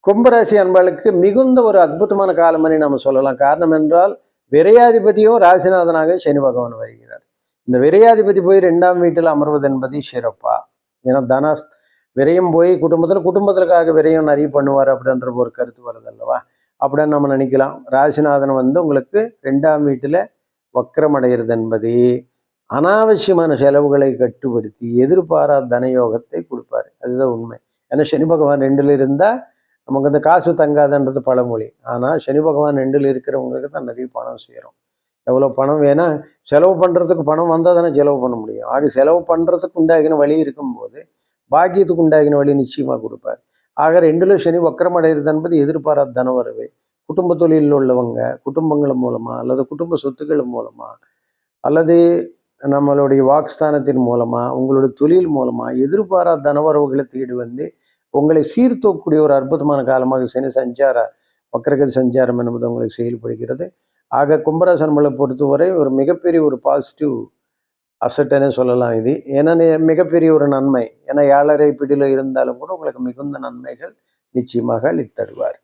கும்பராசி அன்பர்களுக்கு மிகுந்த ஒரு அற்புதமான காலமணி நம்ம சொல்லலாம். காரணம் என்றால் விரையாதிபதியும் ராசிநாதனாக சனி பகவான் வருகிறார். இந்த விரையாதிபதி போய் 2ஆம் வீட்டில் அமர்வது என்பது சிறப்பா? ஏன்னா விரயம் போய் குடும்பத்திற்காக விரயம் நிறைய பண்ணுவார் அப்படின்ற ஒரு கருத்து வருது அல்லவா? அப்படின்னு நம்ம நினைக்கலாம். ராசிநாதன் உங்களுக்கு 2ஆம் வீட்டில் வக்கரம் அடைகிறது என்பது அனாவசியமான செலவுகளை கட்டுப்படுத்தி எதிர்பாராத தனயோகத்தை கொடுப்பாரு. அதுதான் உண்மை. ஏன்னா சனி பகவான் 2ல் இருந்தால் நமக்கு அந்த காசு தங்காதுன்றது பழமொழி. ஆனால் சனி பகவான் 2ல் இருக்கிறவங்களுக்கு தான் நிறைய பணம் சேரும். எவ்வளோ பணம் வேணா செலவு பண்ணுறதுக்கு பணம் வந்தால் தானே செலவு பண்ண முடியும். ஆக செலவு பண்ணுறதுக்கு உண்டாகின வழி இருக்கும்போது பாக்கியத்துக்கு உண்டாகின வழி நிச்சயமாக கொடுப்பார். ஆக 2ல் சனி வக்கரம் அடைகிறது என்பது எதிர்பாராத தன வரவு. குடும்ப தொழிலில் உள்ளவங்க குடும்பங்கள் மூலமாக அல்லது குடும்ப சொத்துக்கள் மூலமாக அல்லது நம்மளுடைய வாக்ஸ்தானத்தின் மூலமாக உங்களுடைய தொழில் மூலமாக எதிர்பாராத தனவரவுகளை தேடி வந்து உங்களை சீர்தூக்கக்கூடிய ஒரு அற்புதமான காலமாக சனி வக்கரகதி சஞ்சாரம் என்பது உங்களுக்கு செயல்படுகிறது. ஆக கும்பராசி நம்மளை பொறுத்தவரை ஒரு மிகப்பெரிய ஒரு பாசிட்டிவ் அசட்டுன்னு சொல்லலாம் இது. ஏன்னா மிகப்பெரிய ஒரு நன்மை. ஏன்னா 7.5 பிடியில் இருந்தாலும் கூட உங்களுக்கு மிகுந்த நன்மைகள் நிச்சயமாக அளித்தருவார்.